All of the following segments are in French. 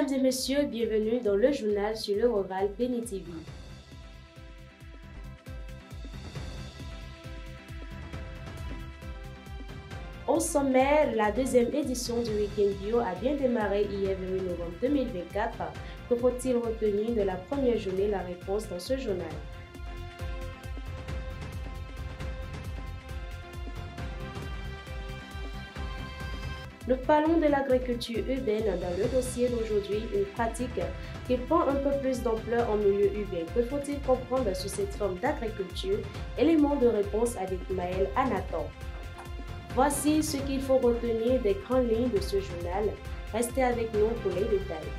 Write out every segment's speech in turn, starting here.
Mesdames et messieurs, bienvenue dans le journal sur le Roval Béni TV. Au sommaire, la deuxième édition du Week-end Bio a bien démarré hier 28 novembre 2024. Que faut-il retenir de la première journée? La réponse dans ce journal. Nous parlons de l'agriculture urbaine dans le dossier d'aujourd'hui, une pratique qui prend un peu plus d'ampleur en milieu urbain. Que faut-il comprendre sur cette forme d'agriculture? Élément de réponse avec Maël Anatole. Voici ce qu'il faut retenir des grandes lignes de ce journal. Restez avec nous pour les détails.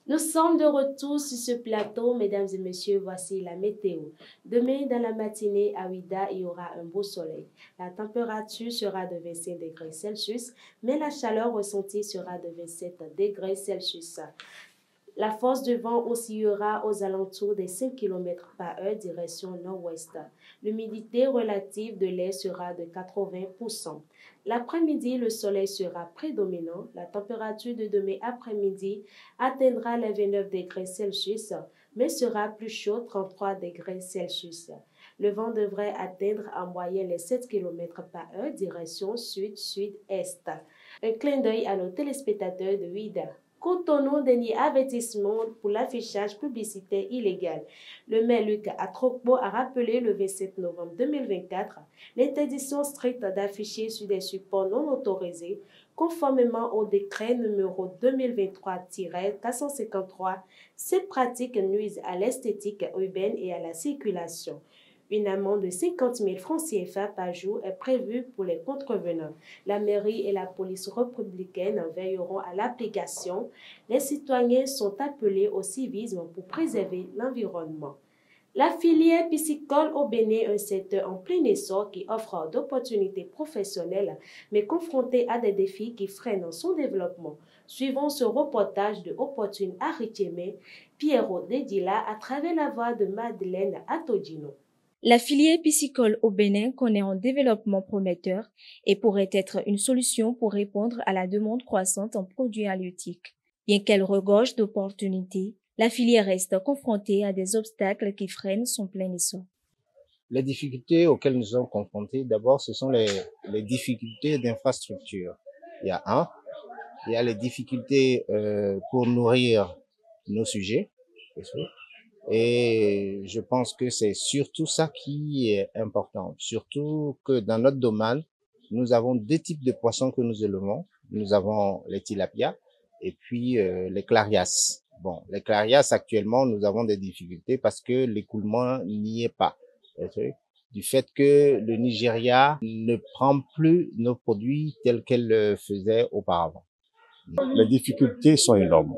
Nous sommes de retour sur ce plateau, mesdames et messieurs, voici la météo. Demain, dans la matinée, à Ouidah, il y aura un beau soleil. La température sera de 25 degrés Celsius, mais la chaleur ressentie sera de 27 degrés Celsius. La force de vent oscillera aux alentours des 5 km par heure direction nord-ouest. L'humidité relative de l'air sera de 80%. L'après-midi, le soleil sera prédominant. La température de demain après-midi atteindra les 29 degrés Celsius, mais sera plus chaud, 33 degrés Celsius. Le vent devrait atteindre en moyenne les 7 km par heure direction sud-sud-est. Un clin d'œil à nos téléspectateurs de Ouidah. Contournons dernier avertissement pour l'affichage publicitaire illégal. Le maire Luc Atrokbo a rappelé le 27 novembre 2024 l'interdiction stricte d'afficher sur des supports non autorisés conformément au décret numéro 2023-453. Cette pratique nuise à l'esthétique urbaine et à la circulation. Une amende de 50 000 francs CFA par jour est prévue pour les contrevenants. La mairie et la police républicaine veilleront à l'application. Les citoyens sont appelés au civisme pour préserver l'environnement. La filière piscicole au Bénin, un secteur en plein essor qui offre d'opportunités professionnelles, mais confronté à des défis qui freinent son développement. Suivons ce reportage de Opportune Aritiémé, Pierrot Dedila à travers la voix de Madeleine Atodino. La filière piscicole au Bénin connaît un développement prometteur et pourrait être une solution pour répondre à la demande croissante en produits halieutiques. Bien qu'elle regorge d'opportunités, la filière reste confrontée à des obstacles qui freinent son plein essor. Les difficultés auxquelles nous sommes confrontés, d'abord, ce sont les difficultés d'infrastructure. Il y a les difficultés pour nourrir nos sujets. Et je pense que c'est surtout ça qui est important. Surtout que dans notre domaine, nous avons deux types de poissons que nous élevons. Nous avons les tilapias et puis les clarias. Bon, les clarias, actuellement, nous avons des difficultés parce que l'écoulement n'y est pas. Du fait que le Nigeria ne prend plus nos produits tels qu'elle le faisait auparavant. Les difficultés sont énormes.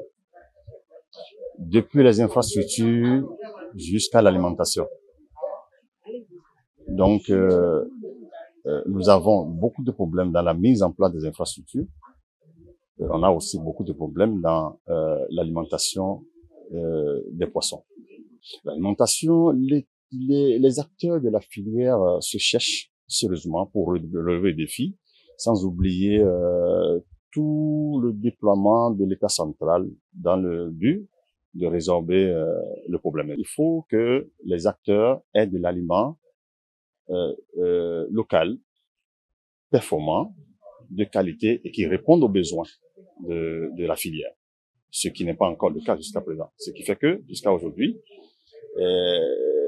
Depuis les infrastructures jusqu'à l'alimentation. Donc, nous avons beaucoup de problèmes dans la mise en place des infrastructures. On a aussi beaucoup de problèmes dans l'alimentation des poissons. L'alimentation, les acteurs de la filière se cherchent sérieusement pour relever les défis, sans oublier tout le déploiement de l'État central dans le but de résorber le problème. Il faut que les acteurs aient de l'aliment local, performant, de qualité et qui répondent aux besoins de la filière. Ce qui n'est pas encore le cas jusqu'à présent. Ce qui fait que, jusqu'à aujourd'hui,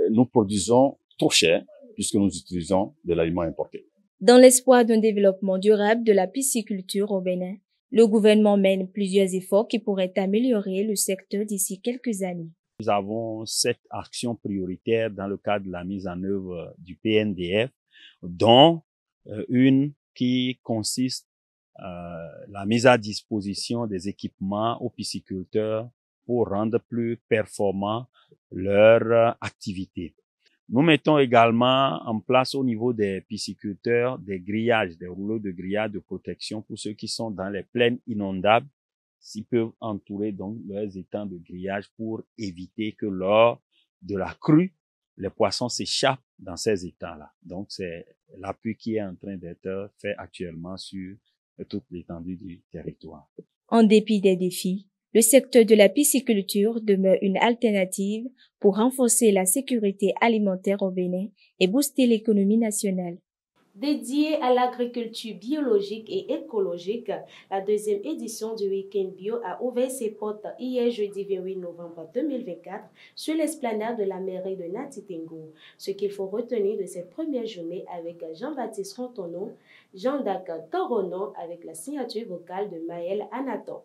nous produisons trop cher puisque nous utilisons de l'aliment importé. Dans l'espoir d'un développement durable de la pisciculture au Bénin, le gouvernement mène plusieurs efforts qui pourraient améliorer le secteur d'ici quelques années. Nous avons 7 actions prioritaires dans le cadre de la mise en œuvre du PNDF, dont une qui consiste la mise à disposition des équipements aux pisciculteurs pour rendre plus performants leur activité. Nous mettons également en place au niveau des pisciculteurs des grillages, des rouleaux de grillage de protection pour ceux qui sont dans les plaines inondables, s'ils peuvent entourer donc leurs étangs de grillage pour éviter que lors de la crue, les poissons s'échappent dans ces étangs-là. Donc, c'est l'appui qui est en train d'être fait actuellement sur toute l'étendue du territoire. En dépit des défis, le secteur de la pisciculture demeure une alternative pour renforcer la sécurité alimentaire au Bénin et booster l'économie nationale. Dédiée à l'agriculture biologique et écologique, la deuxième édition du Week-end Bio a ouvert ses portes hier jeudi 28 novembre 2024 sur l'esplanade de la mairie de Nati Tengu. Ce qu'il faut retenir de cette première journée avec Jean-Baptiste Rontono, Jean-Dac Torono avec la signature vocale de Maël Anaton.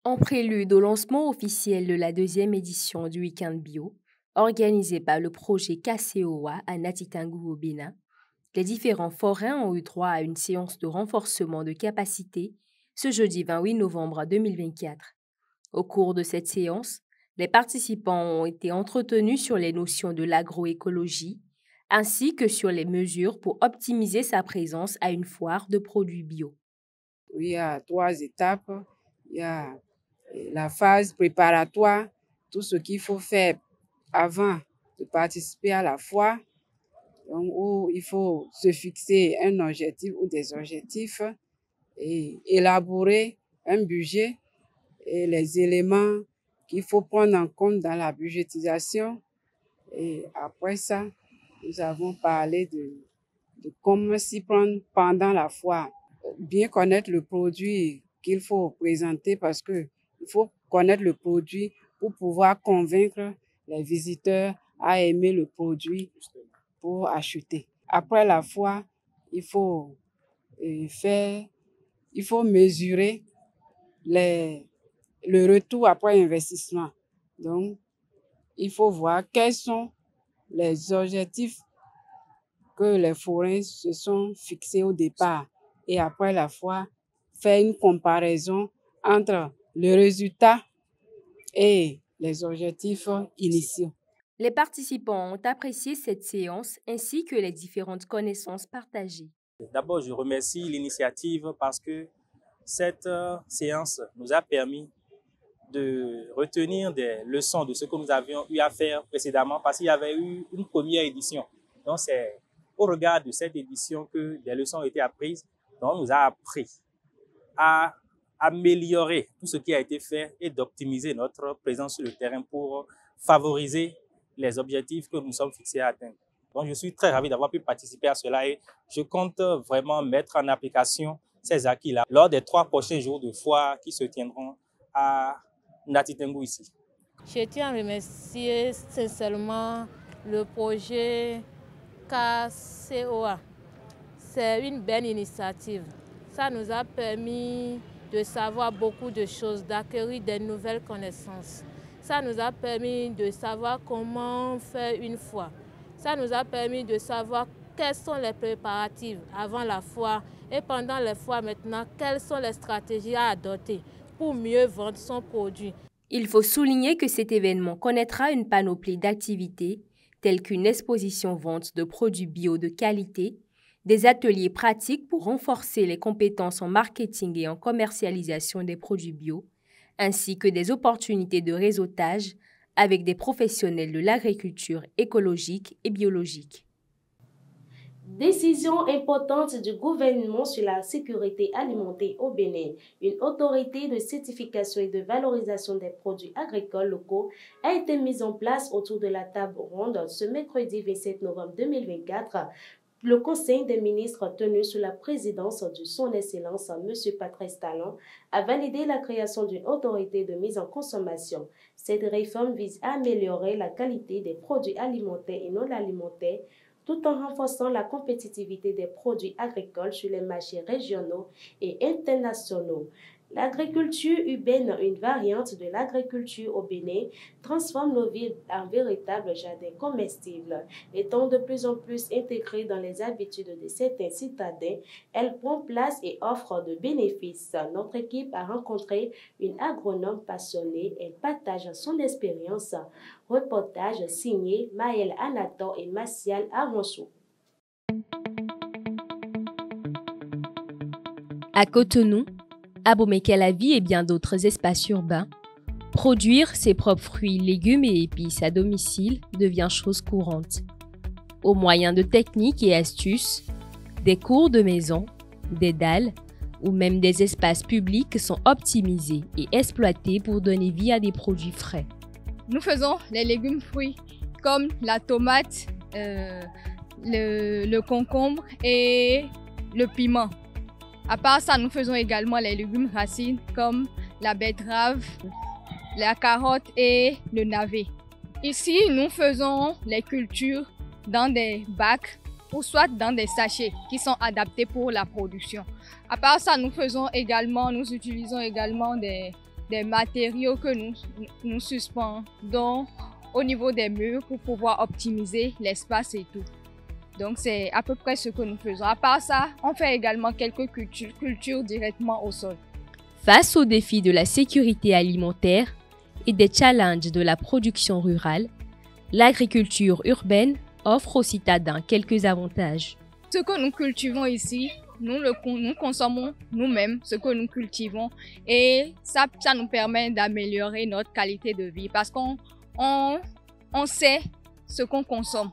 En prélude au lancement officiel de la deuxième édition du Week-end Bio, organisé par le projet KCOA à Nati Tengu au Bénin, les différents forains ont eu droit à une séance de renforcement de capacité ce jeudi 28 novembre 2024. Au cours de cette séance, les participants ont été entretenus sur les notions de l'agroécologie ainsi que sur les mesures pour optimiser sa présence à une foire de produits bio. Il y a 3 étapes. Il y a la phase préparatoire, tout ce qu'il faut faire avant de participer à la foire. Donc, où il faut se fixer un objectif ou des objectifs et élaborer un budget et les éléments qu'il faut prendre en compte dans la budgétisation. Et après ça, nous avons parlé de comment s'y prendre pendant la foire. Bien connaître le produit qu'il faut présenter parce que il faut connaître le produit pour pouvoir convaincre les visiteurs à aimer le produit pour acheter. Après la foire, il faut mesurer le retour après investissement. Donc, il faut voir quels sont les objectifs que les forains se sont fixés au départ. Et après la foire, faire une comparaison entre le résultat et les objectifs initiaux. Les participants ont apprécié cette séance ainsi que les différentes connaissances partagées. D'abord, je remercie l'initiative parce que cette séance nous a permis de retenir des leçons de ce que nous avions eu à faire précédemment parce qu'il y avait eu une première édition. Donc, c'est au regard de cette édition que des leçons ont été apprises. Donc, on nous a appris à améliorer tout ce qui a été fait et d'optimiser notre présence sur le terrain pour favoriser les objectifs que nous sommes fixés à atteindre. Donc, je suis très ravi d'avoir pu participer à cela et je compte vraiment mettre en application ces acquis-là lors des 3 prochains jours de foire qui se tiendront à Nati Tengu ici. Je tiens à remercier sincèrement le projet KCOA. C'est une belle initiative. Ça nous a permis de savoir beaucoup de choses, d'acquérir des nouvelles connaissances. Ça nous a permis de savoir comment faire une foire. Ça nous a permis de savoir quels sont les préparatifs avant la foire et pendant la foire maintenant, quelles sont les stratégies à adopter pour mieux vendre son produit. Il faut souligner que cet événement connaîtra une panoplie d'activités telles qu'une exposition vente de produits bio de qualité, des ateliers pratiques pour renforcer les compétences en marketing et en commercialisation des produits bio, ainsi que des opportunités de réseautage avec des professionnels de l'agriculture écologique et biologique. Décision importante du gouvernement sur la sécurité alimentaire au Bénin. Une autorité de certification et de valorisation des produits agricoles locaux a été mise en place autour de la table ronde ce mercredi 27 novembre 2024. Le Conseil des ministres tenu sous la présidence de son Excellence M. Patrice Talon a validé la création d'une autorité de mise en consommation. Cette réforme vise à améliorer la qualité des produits alimentaires et non alimentaires tout en renforçant la compétitivité des produits agricoles sur les marchés régionaux et internationaux. L'agriculture urbaine, une variante de l'agriculture au Bénin, transforme nos villes en véritables jardins comestibles. Étant de plus en plus intégrée dans les habitudes de certains citadins, elle prend place et offre de bénéfices. Notre équipe a rencontré une agronome passionnée. Elle partage son expérience. Reportage signé Maël Anaton et Martial Aronso. À Cotonou, à Bomekelavi et bien d'autres espaces urbains, Produire ses propres fruits, légumes et épices à domicile devient chose courante. Au moyen de techniques et astuces, des cours de maison, des dalles ou même des espaces publics sont optimisés et exploités pour donner vie à des produits frais. Nous faisons les légumes fruits comme la tomate, le concombre et le piment. À part ça, nous faisons également les légumes racines comme la betterave, la carotte et le navet. Ici, nous faisons les cultures dans des bacs ou soit dans des sachets qui sont adaptés pour la production. À part ça, nous utilisons également des matériaux que nous suspendons au niveau des murs pour pouvoir optimiser l'espace et tout. Donc, c'est à peu près ce que nous faisons. À part ça, on fait également quelques cultures directement au sol. Face aux défis de la sécurité alimentaire et des challenges de la production rurale, l'agriculture urbaine offre aux citadins quelques avantages. Ce que nous cultivons ici, nous consommons nous-mêmes ce que nous cultivons et ça nous permet d'améliorer notre qualité de vie parce qu'on sait ce qu'on consomme.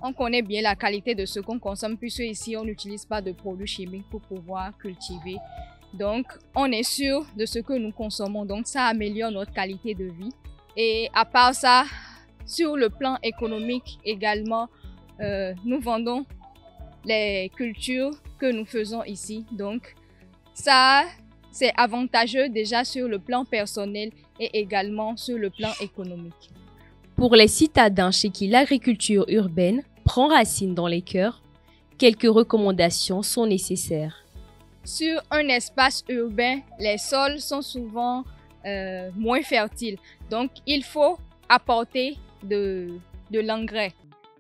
On connaît bien la qualité de ce qu'on consomme puisque ici on n'utilise pas de produits chimiques pour pouvoir cultiver. Donc on est sûr de ce que nous consommons, donc ça améliore notre qualité de vie. Et à part ça, sur le plan économique également, nous vendons les cultures que nous faisons ici. Donc ça, c'est avantageux déjà sur le plan personnel et également sur le plan économique. Pour les citadins chez qui l'agriculture urbaine prend racine dans les cœurs, quelques recommandations sont nécessaires. Sur un espace urbain, les sols sont souvent moins fertiles. Donc, il faut apporter de l'engrais.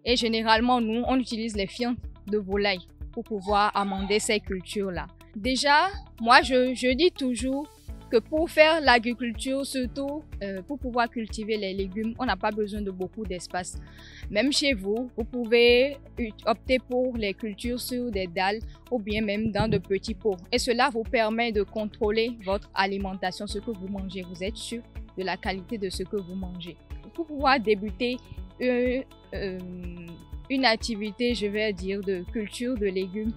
Et généralement, nous, on utilise les fientes de volaille pour pouvoir amender ces cultures-là. Déjà, moi, je dis toujours que pour faire l'agriculture, surtout pour pouvoir cultiver les légumes, on n'a pas besoin de beaucoup d'espace. Même chez vous, vous pouvez opter pour les cultures sur des dalles ou bien même dans de petits pots. Et cela vous permet de contrôler votre alimentation, ce que vous mangez. Vous êtes sûr de la qualité de ce que vous mangez. Pour pouvoir débuter une activité, je vais dire, de culture de légumes,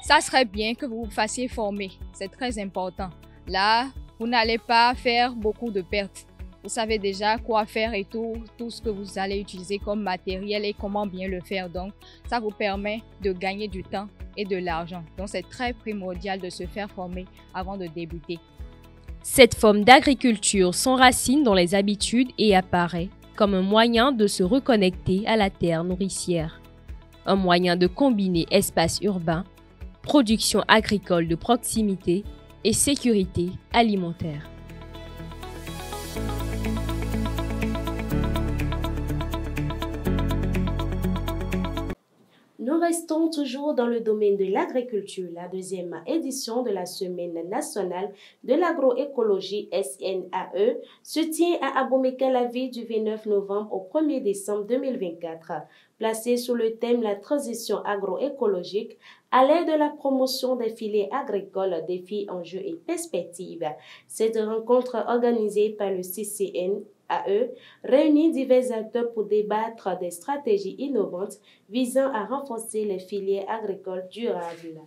ça serait bien que vous vous fassiez former. C'est très important. Là, vous n'allez pas faire beaucoup de pertes. Vous savez déjà quoi faire et tout ce que vous allez utiliser comme matériel et comment bien le faire. Donc, ça vous permet de gagner du temps et de l'argent. Donc, c'est très primordial de se faire former avant de débuter. Cette forme d'agriculture s'enracine dans les habitudes et apparaît comme un moyen de se reconnecter à la terre nourricière. Un moyen de combiner espace urbain, production agricole de proximité et sécurité alimentaire. Nous restons toujours dans le domaine de l'agriculture. La deuxième édition de la Semaine nationale de l'agroécologie SNAE se tient à Abomey-Calavi du 29 novembre au 1er décembre 2024. Placée sous le thème La transition agroécologique à l'aide de la promotion des filières agricoles, défis, enjeux et perspectives. Cette rencontre organisée par le CCNAE réunit divers acteurs pour débattre des stratégies innovantes visant à renforcer les filières agricoles durables.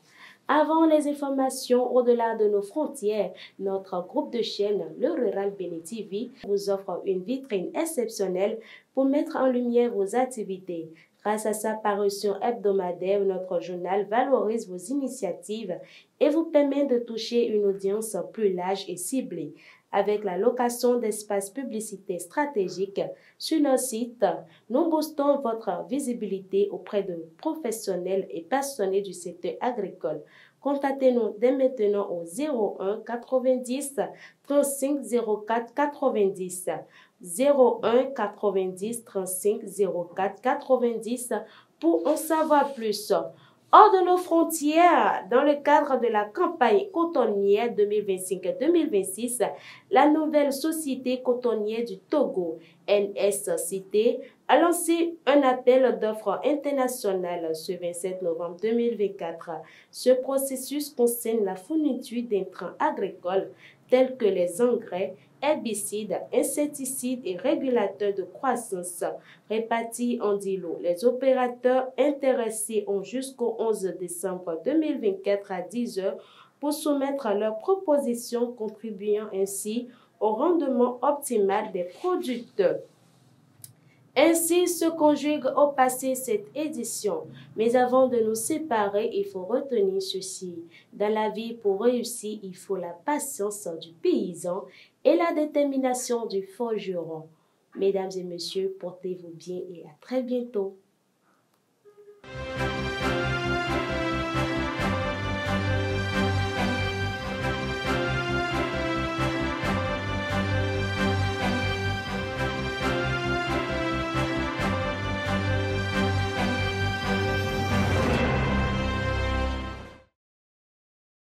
Avant les informations au-delà de nos frontières, notre groupe de chaîne, le Rural Bénin TV, vous offre une vitrine exceptionnelle pour mettre en lumière vos activités. Grâce à sa parution hebdomadaire, notre journal valorise vos initiatives et vous permet de toucher une audience plus large et ciblée. Avec la location d'espaces publicitaires stratégiques sur nos sites, nous boostons votre visibilité auprès de professionnels et passionnés du secteur agricole. Contactez-nous dès maintenant au 01 90 35 04 90. 01 90 35 04 90 pour en savoir plus. Hors de nos frontières, dans le cadre de la campagne cotonnière 2025-2026, la nouvelle société cotonnière du Togo, NSCT, a lancé un appel d'offres international ce 27 novembre 2024. Ce processus concerne la fourniture d'intrants agricoles tels que les engrais herbicides, insecticides et régulateurs de croissance répartis en 10 lots. Les opérateurs intéressés ont jusqu'au 11 décembre 2024 à 10 h pour soumettre leurs propositions, contribuant ainsi au rendement optimal des producteurs. Ainsi se conjugue au passé cette édition. Mais avant de nous séparer, il faut retenir ceci. Dans la vie, pour réussir, il faut la patience du paysan et la détermination du forgeron. Mesdames et messieurs, portez-vous bien et à très bientôt.